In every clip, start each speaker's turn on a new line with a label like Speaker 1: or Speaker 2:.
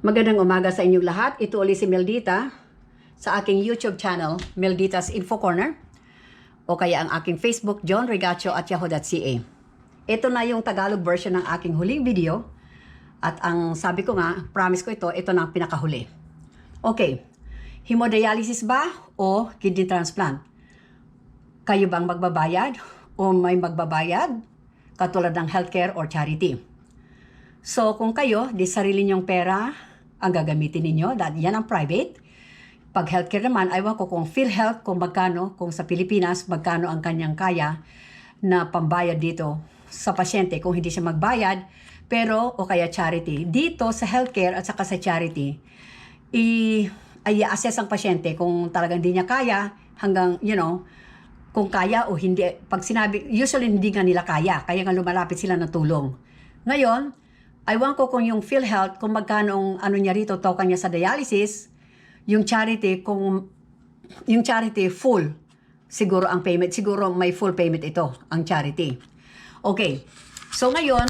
Speaker 1: Magandang umaga sa inyong lahat. Ito ulit si Meldita sa aking YouTube channel, Meldita's Info Corner, o kaya ang aking Facebook, John Regacho at yahoo.ca. Ito na yung Tagalog version ng aking huling video. At ang sabi ko nga, promise ko ito na ang pinakahuli. Okay, hemodialysis ba o kidney transplant? Kayo bang magbabayad o may magbabayad? Katulad ng healthcare or charity. So kung kayo, di sarili nyong pera ang gagamitin ninyo, yan ang private. Pag healthcare naman, aywan ko kung PhilHealth, kung magkano, kung sa Pilipinas, magkano ang kanyang kaya na pambayad dito sa pasyente kung hindi siya magbayad, pero o kaya charity. Dito sa healthcare at saka sa charity, i-assess ang pasyente kung talagang hindi niya kaya hanggang, kung kaya o hindi. Pag sinabi, usually hindi nga nila kaya nga lumalapit sila ng tulong. Ngayon, aywan ko kung yung PhilHealth, kung magkano ano niya rito, token niya sa dialysis, yung charity, kung yung charity full, siguro ang payment, siguro may full payment ito, ang charity. Okay, so ngayon,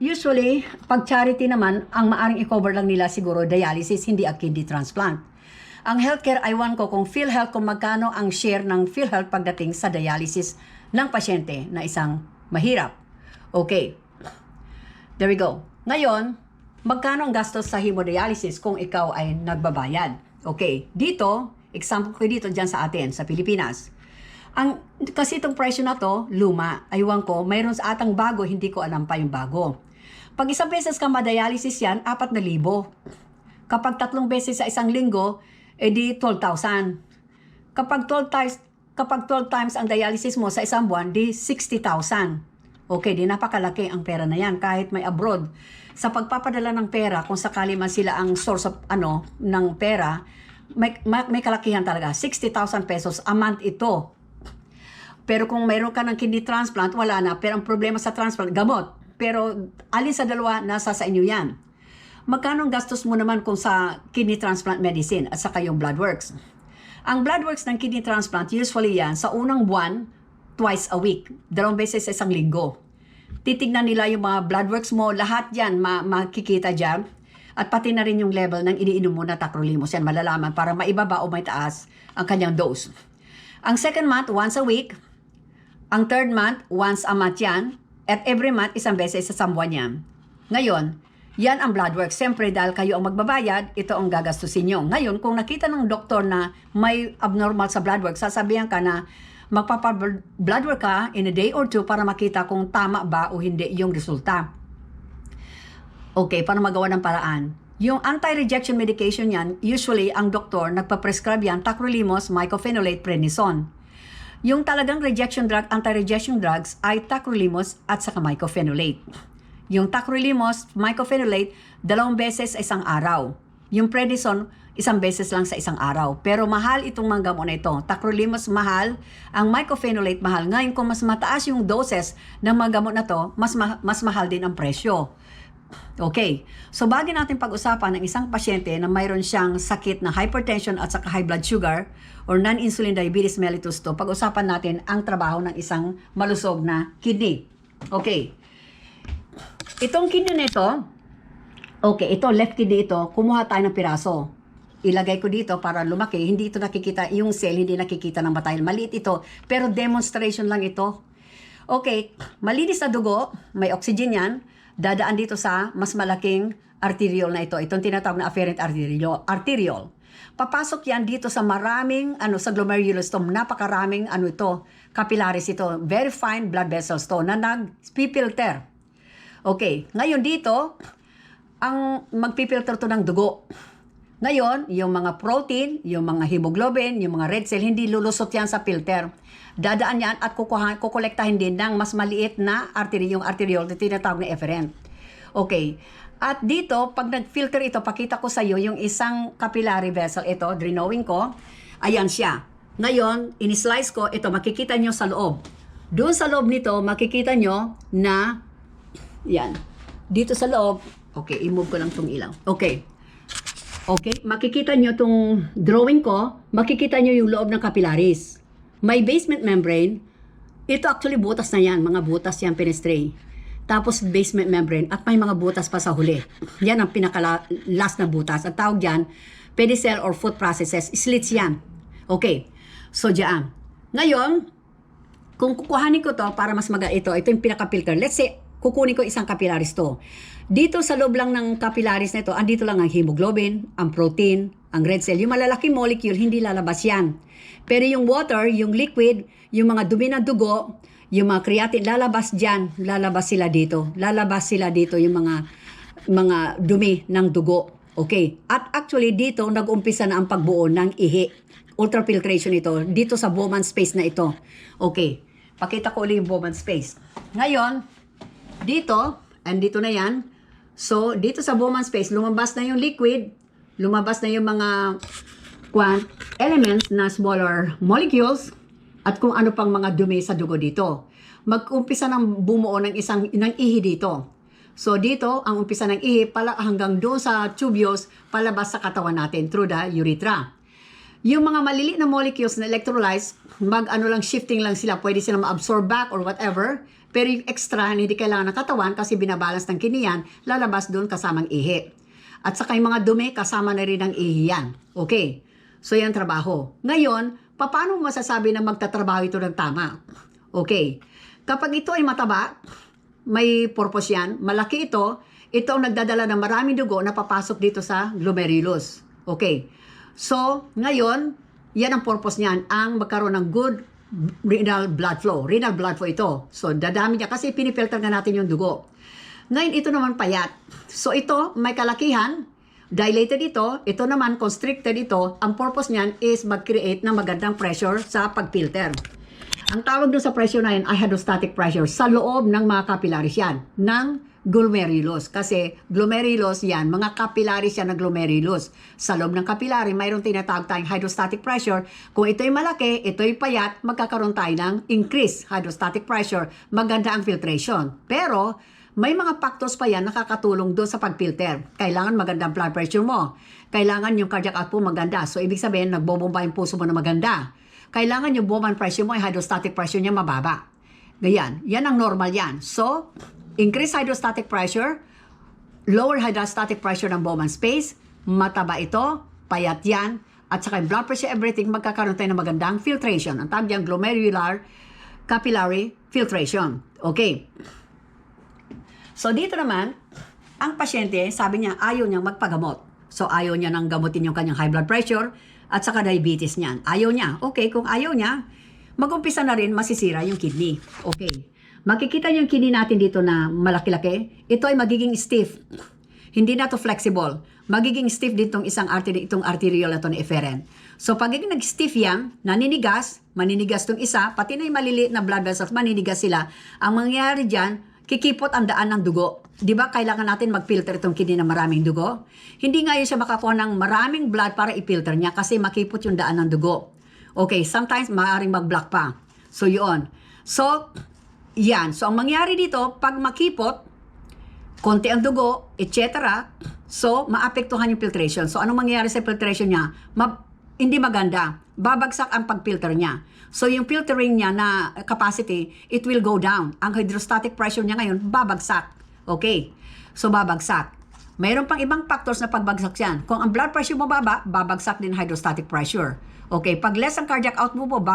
Speaker 1: usually, pag charity naman, ang maaring i-cover lang nila siguro dialysis, hindi ang kidney transplant. Ang healthcare, aywan ko kung PhilHealth, kung magkano ang share ng PhilHealth pagdating sa dialysis ng pasyente na isang mahirap. Okay, there we go. Ngayon, magkano ang gastos sa hemodialysis kung ikaw ay nagbabayad? Okay, dito, example ko dito dyan sa atin, sa Pilipinas. Kasi itong presyo na to, luma, aywan ko, mayroon sa atang bago, hindi ko alam pa yung bago. Pag isang beses ka ma-dialysis yan, 4,000. Kapag 3 beses sa isang linggo, edi 12,000. Kapag 12 times ang dialysis mo sa isang buwan, di 60,000. Okay, di napakalaki ang pera na yan kahit may abroad. Sa pagpapadala ng pera, kung sakali man sila ang source of ng pera, may kalakihan talaga. 60,000 pesos a month ito. Pero kung mayroon ka ng kidney transplant, wala na. Pero ang problema sa transplant, gamot. Pero alin sa dalawa, nasa sa inyo yan. Magkano ang gastos mo naman kung sa kidney transplant medicine at saka yung blood works? Ang blood works ng kidney transplant, usually yan, sa unang buwan, twice a week. 2 beses sa isang linggo. Titignan nila yung mga blood works mo, lahat yan makikita dyan. At pati na rin yung level ng iniinom mo na tacrolimus. Yan malalaman para maibaba o may taas ang kanyang dose. Ang second month, once a week. Ang third month, once a month yan. At every month, isang beses sa isang buwan yan. Ngayon, yan ang blood work. Siyempre, dahil kayo ang magbabayad, ito ang gagastusin nyo. Ngayon, kung nakita ng doktor na may abnormal sa blood work, sasabihan ka na magpapa-blood work ka in a day or two para makita kung tama ba o hindi yung resulta. Okay, para magawa ng paraan. Yung anti-rejection medication yan, usually ang doktor nagpa-prescribe yan, tacrolimus, mycophenolate, prednisone. Yung talagang rejection drug, anti-rejection drugs ay tacrolimus at saka mycophenolate. Yung tacrolimus, mycophenolate, 2 beses sa isang araw. Yung prednisone, 1 beses lang sa isang araw. Pero mahal itong mga gamot na ito. Tacrolimus mahal, ang mycophenolate mahal. Ngayon kung mas mataas yung doses ng mga gamot na to, mas mahal din ang presyo. Okay, so bago natin pag-usapan ng isang pasyente na mayroon siyang sakit na hypertension at saka high blood sugar or non-insulin diabetes mellitus 2, pag-usapan natin ang trabaho ng isang malusog na kidney. Okay, itong kidney nito, okay, ito left kidney ito, kumuha tayo ng piraso. Ilagay ko dito para lumaki, hindi ito nakikita, yung cell hindi nakikita ng mata. Maliit ito, pero demonstration lang ito. Okay, malinis na dugo, may oxygen yan, dadaan dito sa mas malaking arteriole na ito. Itong tinatawag na afferent arteriole. Papasok yan dito sa maraming, sa glomerulus to, napakaraming, ito, capillaries ito, very fine blood vessels to, na nag-filter. Okay, ngayon dito, ang magpipilter to ng dugo. Ngayon, yung mga protein, yung mga hemoglobin, yung mga red cell, hindi lulusot yan sa filter. Dadaan yan at kukolektahin din ng mas maliit na artery, yung arteriole, tinatawag na efferent. Okay. At dito, pag nag-filter ito, pakita ko sa iyo yung isang capillary vessel. Ito, drawing ko. Ayan siya. Ngayon, in-slice ko, ito, makikita nyo sa loob. Doon sa loob nito, makikita nyo na, yan. Dito sa loob, okay, i-move ko lang itong ilaw. Okay. Okay, makikita nyo itong drawing ko, makikita nyo yung loob ng capillaries. May basement membrane, ito actually butas na yan, mga butas yan, fenestrae. tapos basement membrane, at may mga butas pa sa huli. Yan ang pinaka-last na butas. At tawag dyan, pedicel or foot processes, slits yan. Okay, so dyan. Ngayon, kung kukuhanin ko to para mas ito yung pinaka-filter. Let's say, kukunin ko isang capillaris to. Dito sa loob lang ng capillaris na ito, andito lang ang hemoglobin, ang protein, ang red cell. Yung malalaking molecule, hindi lalabas yan. Pero yung water, yung liquid, yung mga dumi ng dugo, yung mga creatine, lalabas dyan. Lalabas sila dito. Lalabas sila dito yung mga dumi ng dugo. Okay. At actually, dito, nag-umpisa na ang pagbuo ng ihi. Ultrafiltration ito. Dito sa Bowman space na ito. Okay. Pakita ko ulit yung Bowman space. Ngayon, dito, andito na yan. So, dito sa Bowman space, lumabas na yung liquid, lumabas na yung mga elements na smaller molecules, at kung ano pang mga dumi sa dugo dito. Mag-umpisa ng bumuo ng ihi dito. So, dito, ang umpisa ng ihi, hanggang doon sa tubules, palabas sa katawan natin through the urethra. Yung mga maliliit na molecules na electrolytes, shifting lang sila. Pwede sila ma-absorb back or whatever. Pero yung extra, hindi kailangan ng katawan kasi binabalance ng kiniyan, lalabas doon kasamang ihi. At saka yung mga dumi, kasama na rin ang ihi yan. Okay. So, yan trabaho. Ngayon, paano mo masasabi na magtatrabaho ito ng tama? Okay. Kapag ito ay mataba, may purpose yan. Malaki ito ang nagdadala ng maraming dugo na papasok dito sa glomerulus. Okay. So, ngayon, yan ang purpose niyan, ang magkaroon ng good renal blood flow. Renal blood flow ito. So, dadami niya kasi pinifilter na natin yung dugo. Ngayon, ito naman payat. So, ito, may kalakihan, dilated ito naman constricted ito. Ang purpose niyan is mag-create ng magandang pressure sa pag-filter. Ang tawag doon sa pressure na yan ay hydrostatic pressure sa loob ng mga capillaries yan, ng glomerulus. Kasi glomerulus yan, mga capillaries yan ng glomerulus. Sa loob ng capillary, mayroong tinatawag tayong hydrostatic pressure. Kung ito'y malaki, ito'y payat, magkakaroon tayo ng increased hydrostatic pressure. Maganda ang filtration. Pero, may mga factors pa yan nakakatulong doon sa pag-filter. Kailangan magandang blood pressure mo. Kailangan yung cardiac output maganda. So, ibig sabihin, nagbobomba yung puso mo na maganda. Kailangan yung Bowman pressure mo, yung hydrostatic pressure niya mababa. Ganyan. Yan ang normal yan. So, increase hydrostatic pressure, lower hydrostatic pressure ng Bowman space, mataba ito, payat yan, at saka yung blood pressure, everything, magkakaroon tayo ng magandang filtration. Ang tawag dyan, glomerular capillary filtration. Okay. So, dito naman, ang pasyente, sabi niya, ayaw niyang magpagamot. So, ayaw niya nang gamutin yung kanyang high blood pressure at saka diabetes niyan. Ayaw niya. Okay, kung ayaw niya, mag-umpisa na rin masisira yung kidney. Okay. Makikita niyo yung kidney natin dito na malaki-laki. Ito ay magiging stiff. Hindi na to flexible. Magiging stiff din itong itong arterial na to na efferent. So, pagiging nag-stiff yan, maninigas itong isa, pati na yung maliliit na blood vessels, maninigas sila. Ang mangyayari dyan, kikipot ang daan ng dugo. Di ba kailangan natin mag-filter itong kidney na maraming dugo? Hindi ngayon siya makakuha ng maraming blood para i-filter niya kasi makipot yung daan ng dugo. Okay, sometimes maaaring mag-block pa. So, yun. So, yan. So, ang mangyari dito, pag makipot, konti ang dugo, etc. So, maapektuhan yung filtration. So, anong mangyayari sa filtration niya? Hindi maganda. Babagsak ang pag-filter niya. So, yung filtering niya na capacity, it will go down. Ang hydrostatic pressure niya ngayon, babagsak. Okay. So, babagsak. Mayroon pang ibang factors na pagbagsak yan. Kung ang blood pressure mo babagsak din hydrostatic pressure. Okay. Pag less ang cardiac output mo,